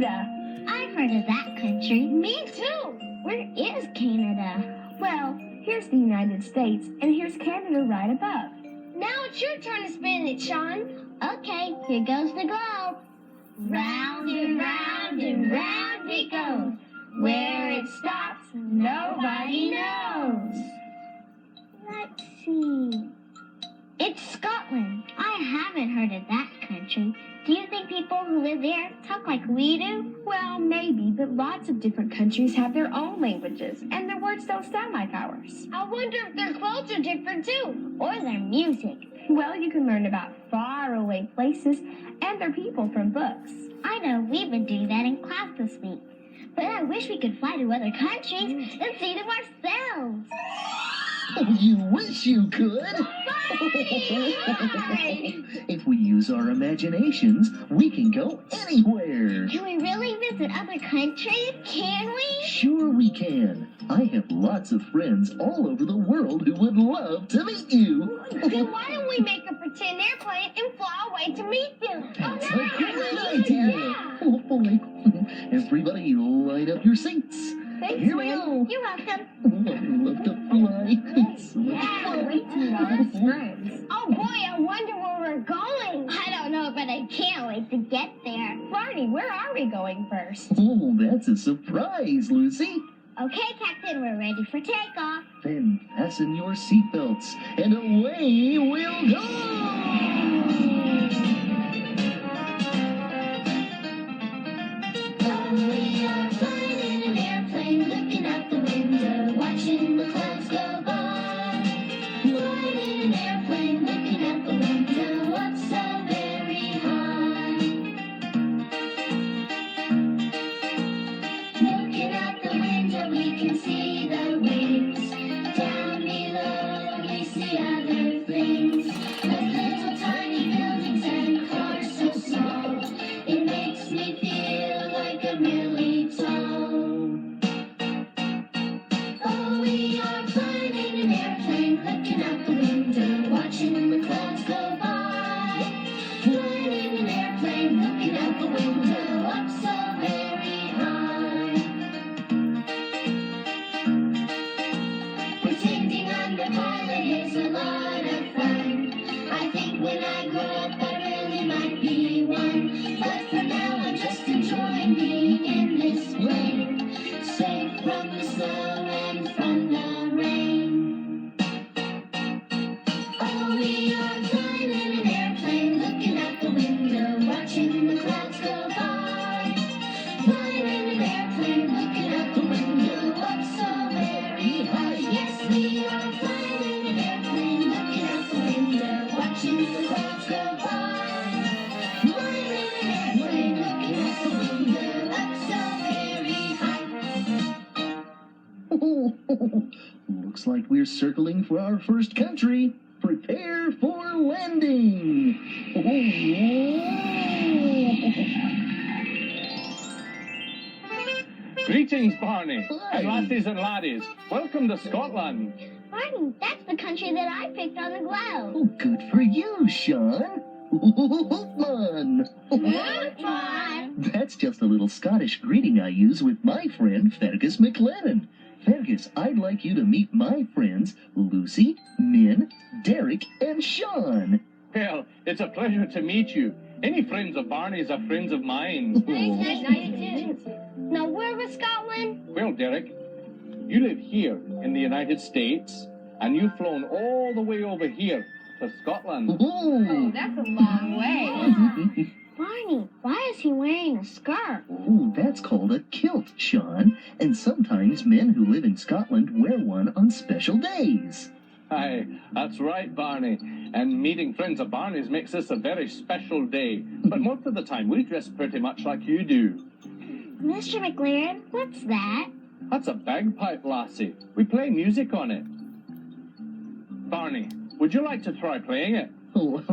Canada. I've heard of that country. Me too. Where is Canada? Well, here's the United States, and here's Canada right above. Now it's your turn to spin it, Sean. Okay, here goes the globe. Round and round and round it goes. Where it stops, nobody knows. Let's see. It's Scotland. I haven't heard of that country. Do you think people who live there talk like we do? Well, maybe, but lots of different countries have their own languages, and their words don't sound like ours. I wonder if their clothes are different too, or their music. Well, you can learn about faraway places and their people from books. I know we've been doing that in class this week, but I wish we could fly to other countries and see them ourselves. You wish you could. If we use our imaginations, we can go anywhere. Can we really visit other countries? Can we? Sure we can. I have lots of friends all over the world who would love to meet you. Then why don't we make a pretend airplane and fly away to meet them? That's a great idea. Yeah. Oh, boy. Everybody line up your seats. Thanks, Here we ma'am. go. You're welcome. Oh, I love to fly. It's so much Yeah, fun. Wait till our friends. Oh boy, I wonder where we're going. I don't know, but I can't wait to get there. Barney, where are we going first? Oh, that's a surprise, Lucy. Okay, Captain, we're ready for takeoff. Then fasten your seatbelts, and away we'll go! Oh, we are flying in an airplane, looking out the window, watching the clouds go by. Flying in an airplane, looking out the window, up so very high. Looking out the window, we can see the waves. Down below, we see other things, like little tiny buildings and cars so small. It makes me feel like I'm really tall. Oh, we are flying in an airplane, looking out the window, watching the clouds go by. Flying in an airplane, looking out the window, up so very high. Pretending I'm the pilot is a lot of fun. I think when I grow up I really might be one. But for now I'm just enjoying being in this plane, safe from the snow and from the rain. Oh, we are flying in an airplane, looking out the window, watching the clouds go by. Flying in an airplane, looking out the window, up so very high. Yes, we are flying in an airplane, looking out the window, watching the clouds go by. Flying in an airplane, looking out the window, up so very high. Looks like we're circling for our first country. Prepare for landing. Greetings, Barney, Hi. and lassies and laddies. Welcome to Scotland. Barney, that's the country that I picked on the globe. Oh, good for you, Sean. Fun. Fun. That's just a little Scottish greeting I use with my friend Fergus McLennan. Fergus, I'd like you to meet my friends Lucy, Min, Derek, and Sean. Well, it's a pleasure to meet you. Any friends of Barney's are friends of mine. Now, where was Scotland? Well, Derek, you live here in the United States, and you've flown all the way over here to Scotland. Oh, that's a long way. Barney, why is he wearing a skirt? Oh, that's called a kilt, Sean. And sometimes men who live in Scotland wear one on special days. Aye, that's right, Barney. And meeting friends of Barney's makes this a very special day. But most of the time, we dress pretty much like you do. Mr. McLaren, what's that? That's a bagpipe, lassie. We play music on it. Barney, would you like to try playing it? Oh,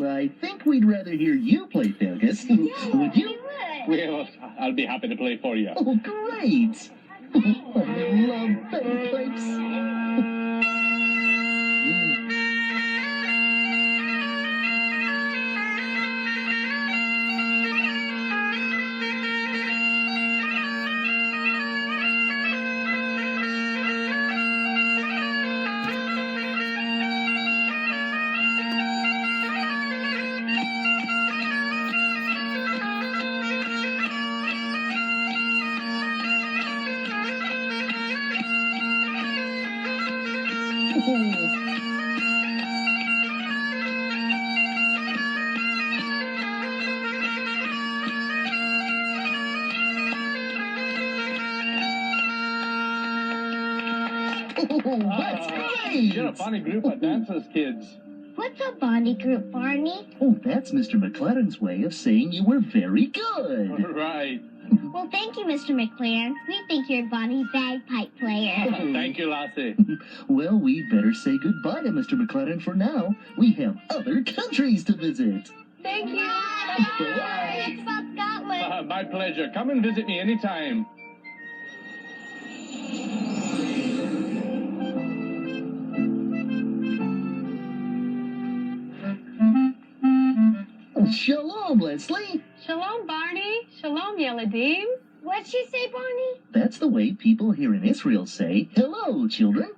I think we'd rather hear you play, Fergus. Would you? Well, I'll be happy to play for you. Oh, great. I love bagpipes. That's great! You're a funny group of dancers, kids. What's a Barney group, Barney? Oh, that's Mr. McLaren's way of saying you were very good. Right. Well, thank you, Mr. McLaren. We think you're Barney's bagpipe player. Thank you, Lassie. Well, we'd better say goodbye to Mr. McLaren for now. We have other countries to visit. Thank you. Bye. Thanks about Scotland. My pleasure. Come and visit me anytime. Shalom, Leslie. Shalom, Barney. Shalom, Yeladim. What'd she say, Barney? That's the way people here in Israel say, hello, children.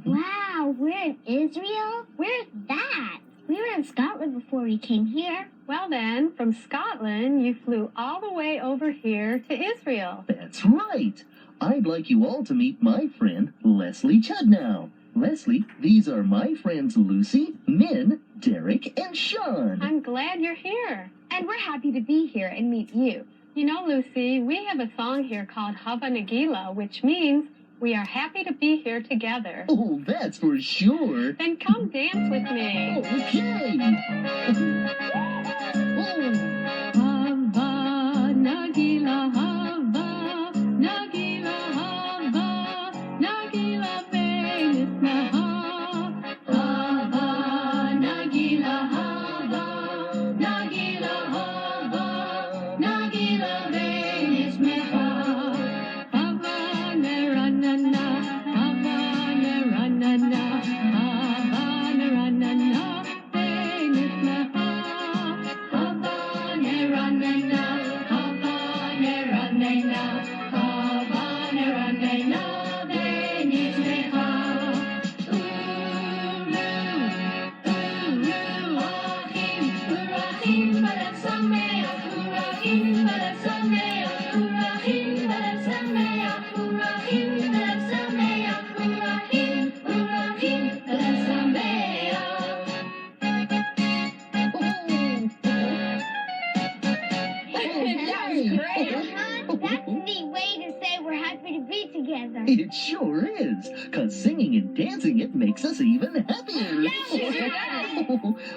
Wow, we're in Israel? Where's that? We were in Scotland before we came here. Well then, from Scotland, you flew all the way over here to Israel. That's right. I'd like you all to meet my friend, Leslie Chudnow. Leslie, these are my friends Lucy, Min, Derek, and Sean. I'm glad you're here. And we're happy to be here and meet you. You know, Lucy, we have a song here called Hava Nagila, which means we are happy to be here together. Oh, that's for sure. Then come dance with me. Okay. Hava Nagila, Hava Nagila, Hava Nagila, Benisnaha. Hava Nagila, Hava Nagila, Hava Nagila, Benismeha. Hava Neranana, Hava Neranana, Hava Neranana, Benismeha. Hava Neranana, Hava Neranana, Hava Neranana, Benismeha. Urahim, Balad Sameach, Urahim, Balad Sameach, Urahim, Balad Sameach, Urahim, Balad Sameach, Urahim, Balad Sameach. That was great. That's a neat way to say we're happy to be together. It sure is, 'cause singing and dancing it makes us even happier.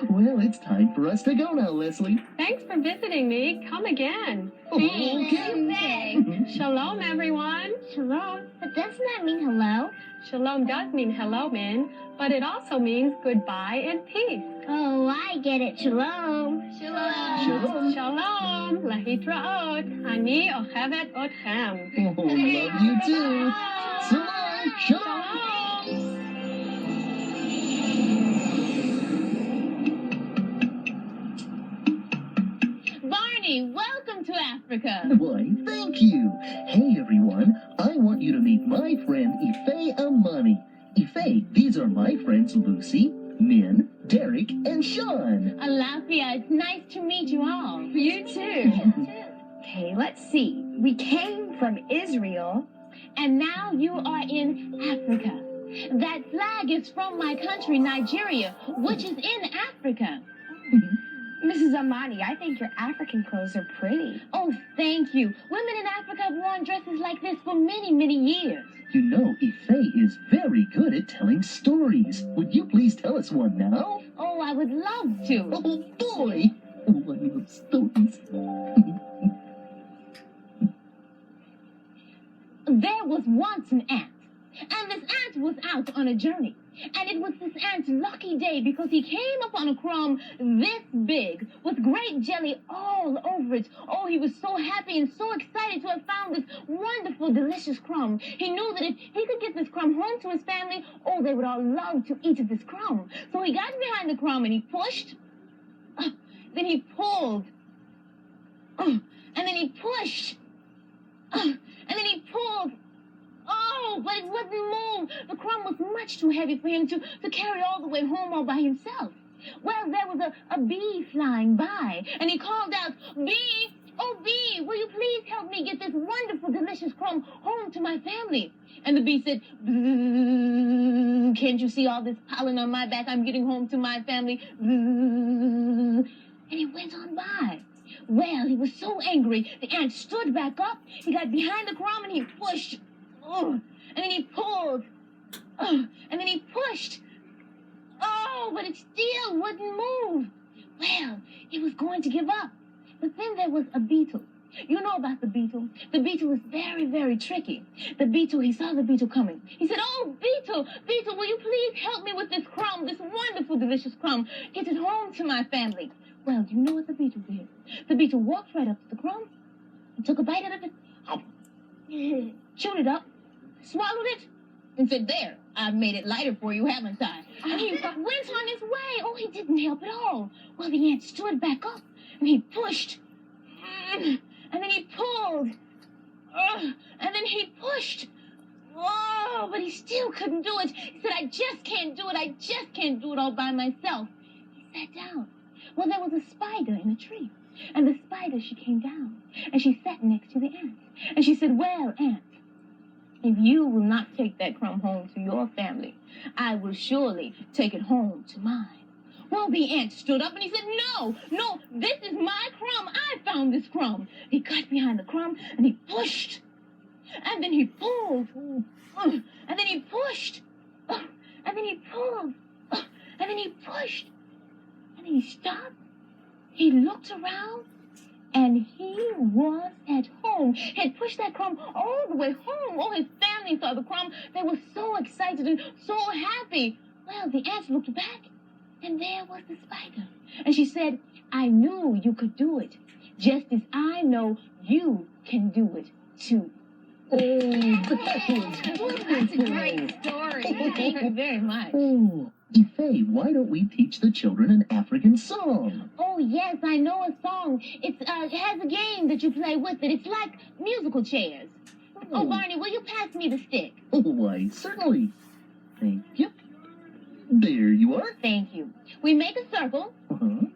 Well, it's time for us to go now, Leslie. Thanks for visiting me. Come again. Okay. Shalom, everyone. Shalom. But doesn't that mean hello? Shalom does mean hello, Min, but it also means goodbye and peace. Oh, I get it. Shalom. Shalom. Shalom, lahitraot, ani ochevet otchem. Oh, love you too. So long. Shalom. Shalom. Barney, welcome to Africa. Why, thank you. Hey, everyone. I want you to meet my friend Ife Amani. Ife, these are my friends Lucy, Min, Derek, and Sean. Alafia, it's nice to meet you all. You too. Okay, let's see. We came from Israel, and now you are in Africa. That flag is from my country, Nigeria, which is in Africa. Mrs. Amani, I think your African clothes are pretty. Oh, thank you. Women in Africa have worn dresses like this for many, many years. You know, Ife is very good at telling stories. Would you please tell us one now? Oh, I would love to. Oh, boy. Oh, I love stories. There was once an ant, and this ant was out on a journey. And it was this ant's lucky day because he came upon a crumb this big with great jelly all over it. Oh, he was so happy and so excited to have found this wonderful, delicious crumb. He knew that if he could get this crumb home to his family, oh, they would all love to eat of this crumb. So he got behind the crumb and he pushed. Then he pulled. And then he pushed. And then he pulled. Oh, but it wouldn't move. The crumb was much too heavy for him to carry all the way home all by himself. Well, there was a bee flying by, and he called out, "Bee, oh bee, will you please help me get this wonderful, delicious crumb home to my family?" And the bee said, "Bzzz, can't you see all this pollen on my back? I'm getting home to my family." Bzzz. And he went on by. Well, he was so angry, the ant stood back up. He got behind the crumb and he pushed. And then he pulled. And then he pushed. Oh, but it still wouldn't move. Well, he was going to give up. But then there was a beetle. You know about the beetle. The beetle is very, very tricky. The beetle, he saw the beetle coming. He said, "Oh, beetle, beetle, will you please help me with this crumb, this wonderful, delicious crumb? Get it home to my family." Well, do you know what the beetle did? The beetle walked right up to the crumb and took a bite out of it, chewed it up, swallowed it, and said, "There, I've made it lighter for you, haven't I?" And he went on his way. Oh, he didn't help at all. Well, the ant stood back up and he pushed. And then he pulled. And then he pushed. Oh, but he still couldn't do it. He said, "I just can't do it. I just can't do it all by myself." He sat down. Well, there was a spider in a tree. And the spider, she came down. And she sat next to the ant. And she said, "Well, ant, if you will not take that crumb home to your family, I will surely take it home to mine." Well, the ant stood up and he said, "No, no, this is my crumb. I found this crumb." He got behind the crumb and he pushed. And then he pulled. And then he pushed. And then he pulled. And then he pushed. And then he stopped. He looked around. And he was at home. He had pushed that crumb all the way home. Oh, his family saw the crumb. They were so excited and so happy. Well, the ant looked back. And there was the spider. And she said, "I knew you could do it, just as I know you can do it, too." Oh, that was wonderful. That's a great story. Thank you very much. Oh, Ife, why don't we teach the children an African song? Oh, yes, I know a song. It has a game that you play with it. It's like musical chairs. Oh, Barney, will you pass me the stick? Oh, why, certainly. Thank you. There you are. Thank you. We make a circle. Uh-huh.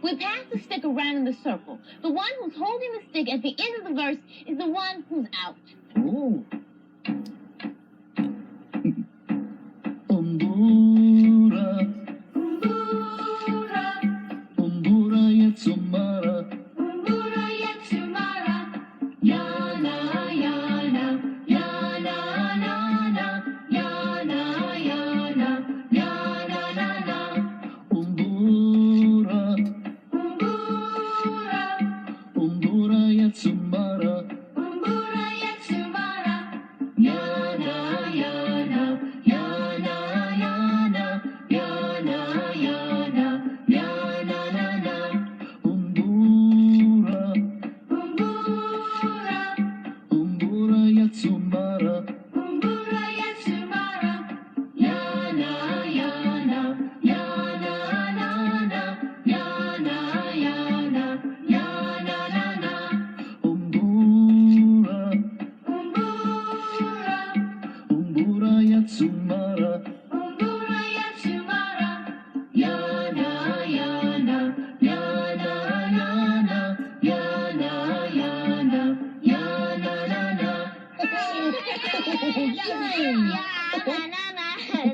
We pass the stick around in the circle. The one who's holding the stick at the end of the verse is the one who's out. Oh. Umbura, umbura yetsumara, Umbura yetsumara, yana, yana, yana, nana, yana, yana, yana, nana. umbura, Umbura, umbura yetsumara, umbura yetsumara, yana, yana, yana, yana, yana, yana, yana, nana. umbura, Umbura, umbura yetsumara, umbura yetsumara, yana, yana, yana, nana, yana, yana, yana, nana. umbura, Umbura, umbura yetsumara, umbura yetsumara, yana, yana, yana, yana, yana, yana, yana, nana.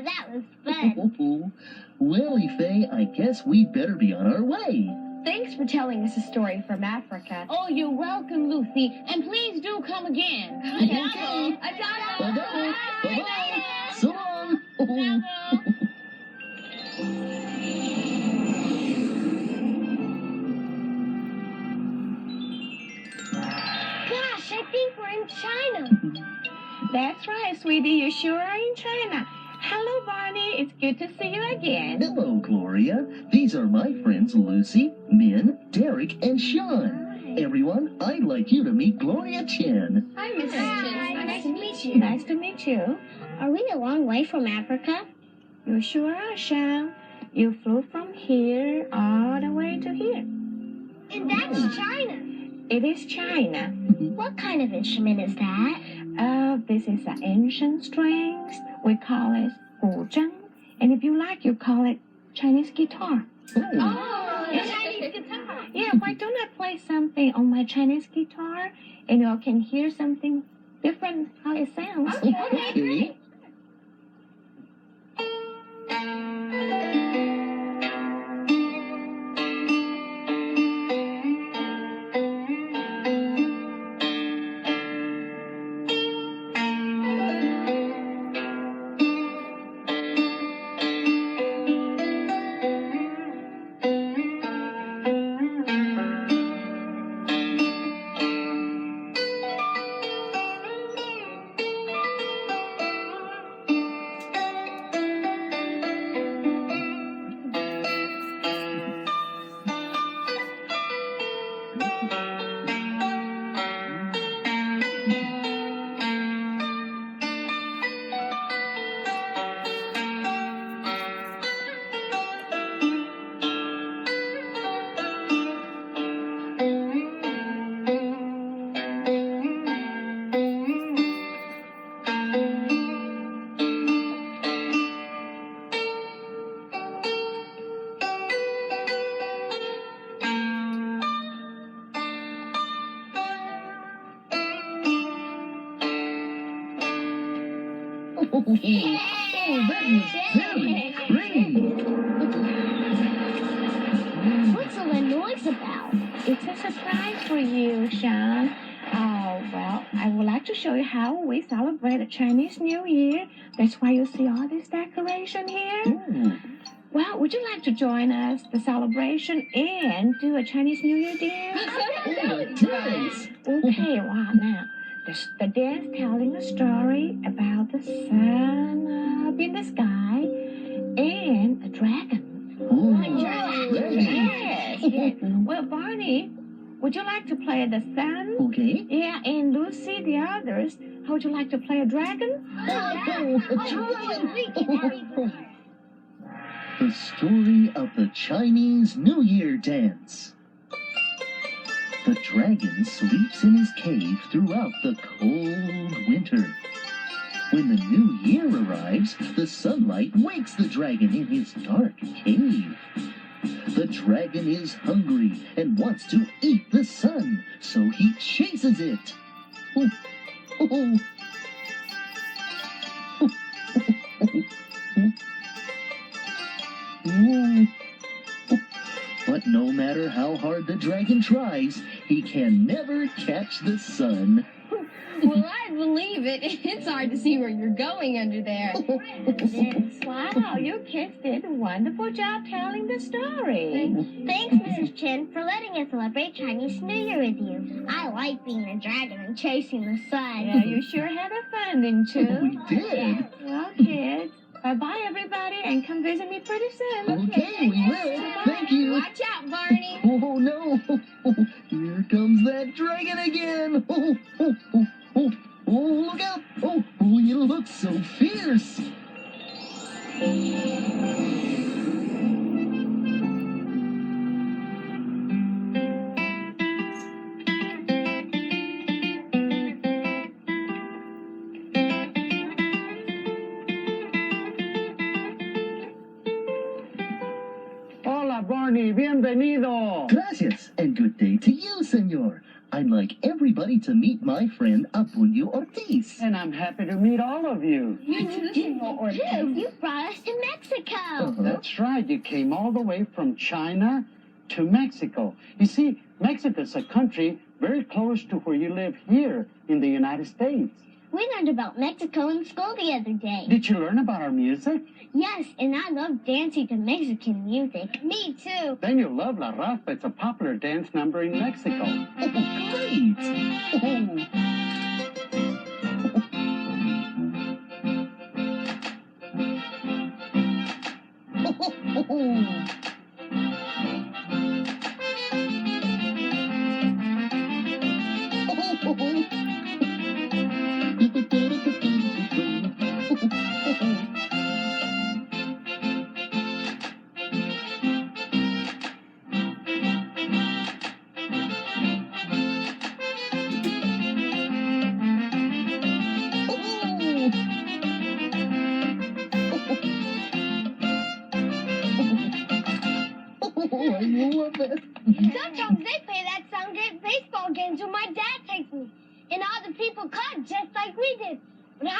That was fun. Oh, well, Ife, I guess we'd better be on our way. Thanks for telling us a story from Africa. Oh, you're welcome, Lucy. And please do come again. Okay. Bye-bye. Bye-bye. So long. Oh. Gosh, I think we're in China. That's right, sweetie. You sure are in China. Hello, Barney. It's good to see you again. Hello, Gloria. These are my friends Lucy, Min, Derek, and Sean. Everyone, I'd like you to meet Gloria Chen. Hi, Mrs. Chen. Nice to meet you. Nice to meet you. Are we a long way from Africa? You sure are, Sean. You flew from here all the way to here. And that's China. It is China. What kind of instrument is that? This is an ancient strings. We call it guzheng. And if you like, you call it Chinese guitar. Oh, Chinese guitar. Yeah, why don't I play something on my Chinese guitar and you all can hear something different how it sounds. Okay. Oh, that was very great. What's all the noise about? It's a surprise for you, Sean. Oh, well, I would like to show you how we celebrate the Chinese New Year. That's why you see all this decoration here. Ooh. Well, would you like to join us, the celebration, and do a Chinese New Year dance? Dance. Okay, wow, now, the dance telling a story about the sun up in the sky and a dragon. Ooh, Yes, yes. Well, Barney, would you like to play the sun? Okay. Yeah, and Lucy, the others, how would you like to play a dragon? The story of the Chinese New Year dance. The dragon sleeps in his cave throughout the cold winter. When the new year arrives, the sunlight wakes the dragon in his dark cave. The dragon is hungry and wants to eat the sun, so he chases it. Oh, oh, oh. But no matter how hard the dragon tries, he can never catch the sun. Well, I believe it. It's hard to see where you're going under there. Yes, wow, you kids did a wonderful job telling the story. Thanks, Mrs. Chen, for letting us celebrate Chinese New Year with you. I like being a dragon and chasing the sun. Yeah, you sure had a fun, didn't you? We did. Well, kids, bye-bye, everybody, and come visit me pretty soon. Okay, we will. Thank you. Watch out, Barney. Oh no! Here comes that dragon again! Oh, look out! Oh, you look so fierce! Hola, Barney. Bienvenido. Gracias, and good day to you, senor. I'd like everybody to meet my friend Apunio Ortiz. And I'm happy to meet all of you. You brought us to Mexico. That's right. You came all the way from China to Mexico. You see, Mexico's a country very close to where you live here in the United States. We learned about Mexico in school the other day. Did you learn about our music? Yes, and I love dancing to Mexican music. Me too. Then you'll love La Raspa. It's a popular dance number in Mexico. Oh, great!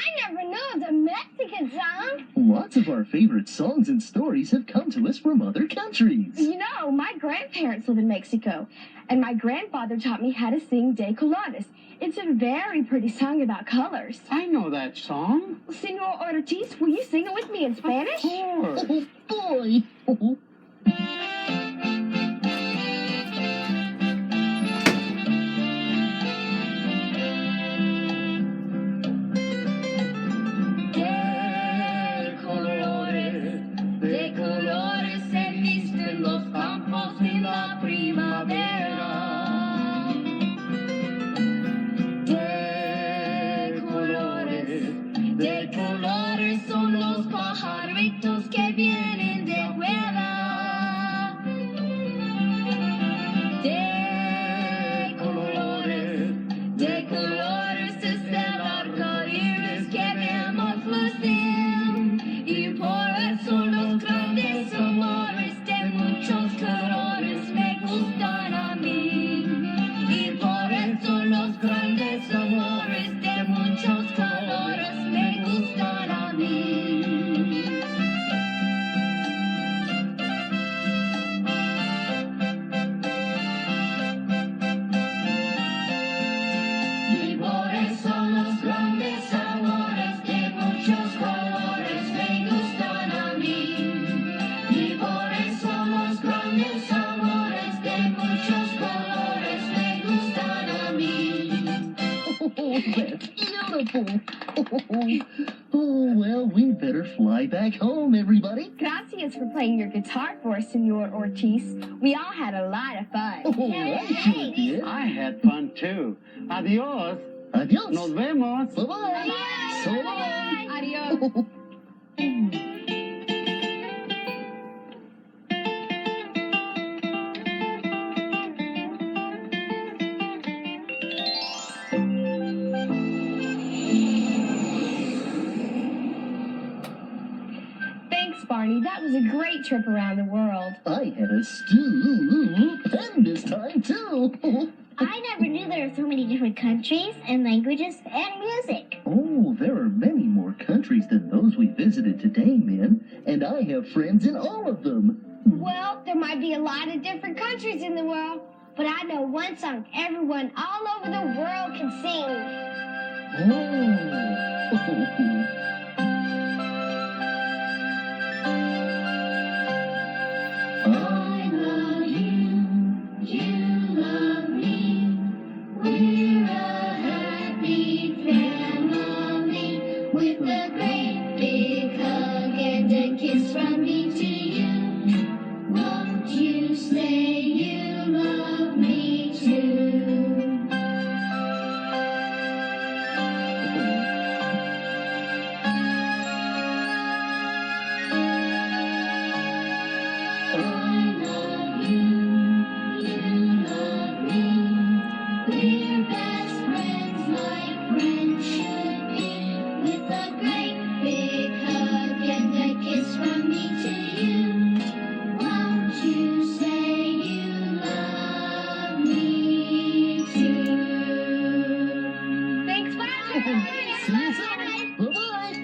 I never knew it was a Mexican song. Lots of our favorite songs and stories have come to us from other countries. You know, my grandparents live in Mexico, and my grandfather taught me how to sing De Colores. It's a very pretty song about colors. I know that song. Senor Ortiz, will you sing it with me in Spanish? Of course. Oh, boy. De colores se visten los campos en la primavera. De colores son los pajaritos que vienen de afuera. De colores es el arco iris que vemos lucir. Y por eso los grandes amores de muchos colores me gustan a mí. Y por eso los grandes amores de muchos colores me gustan a mí. Y por eso los grandes amores de muchos colores me gustan a mí. Y por eso los grandes amores de muchos colores me gustan a mí. Oh, that's beautiful. Oh, well, we better fly back home, everybody. Gracias for playing your guitar for us, Senor Ortiz. We all had a lot of fun. Oh, I sure did. I had fun too. Adios. Adios. Nos vemos. Bye-bye. So long. Adios. Thanks, Barney. That was a great trip around the world. I had a stew pen this time, too. I never knew there were so many different countries and languages and music. Oh, there are many more countries than those we visited today, Min, and I have friends in all of them. Well, there might be a lot of different countries in the world, but I know one song everyone all over the world can sing. Oh. I love you, you love me. We're a happy family with a great big hug and a kiss from me to you. Won't you say you love me too? I love you, you love me. We're best friends like friends should be. With a great big hug and a kiss from me to you. Won't you say you love me too? Thanks, bye. See you soon. Bye-bye.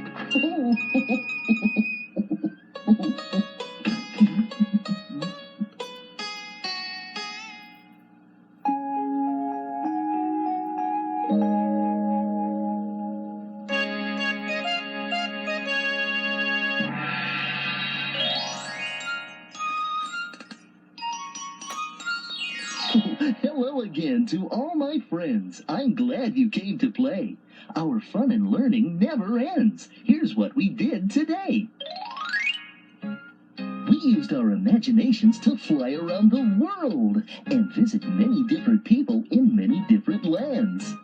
Hello again to all my friends. I'm glad you came to play. Our fun and learning never ends. Here's what we did today. We used our imaginations to fly around the world and visit many different people in many different lands.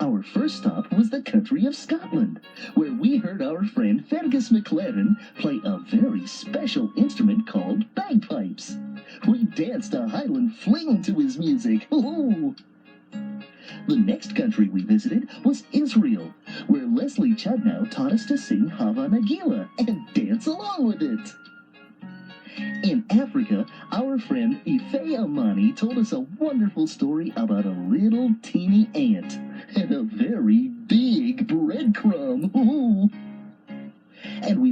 Our first stop was the country of Scotland, where we heard our friend Fergus McLaren play a very special instrument called bagpipes. We danced a Highland fling to his music. Ooh. The next country we visited was Israel, where Leslie Chudnow taught us to sing Hava Nagila and dance along with it. In Africa, our friend Ife Amani told us a wonderful story about a little teeny ant and a very big breadcrumb.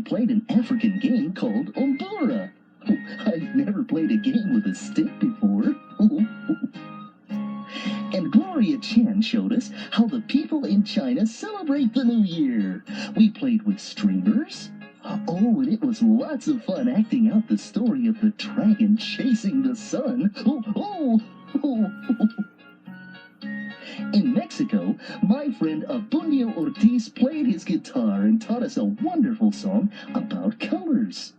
played an African game called Ombura. I've never played a game with a stick before. And Gloria Chen showed us how the people in China celebrate the New Year. We played with streamers. Oh, and it was lots of fun acting out the story of the dragon chasing the sun. In Mexico, my friend Abundio Ortiz played his guitar and taught us a wonderful song about colors.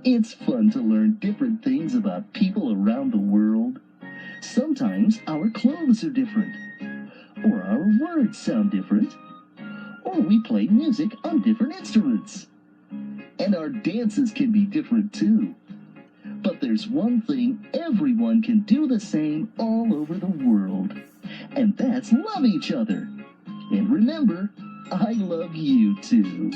It's fun to learn different things about people around the world. Sometimes our clothes are different, or our words sound different, or we play music on different instruments. And our dances can be different too. But there's one thing everyone can do the same all over the world, and that's love each other. And remember, I love you too.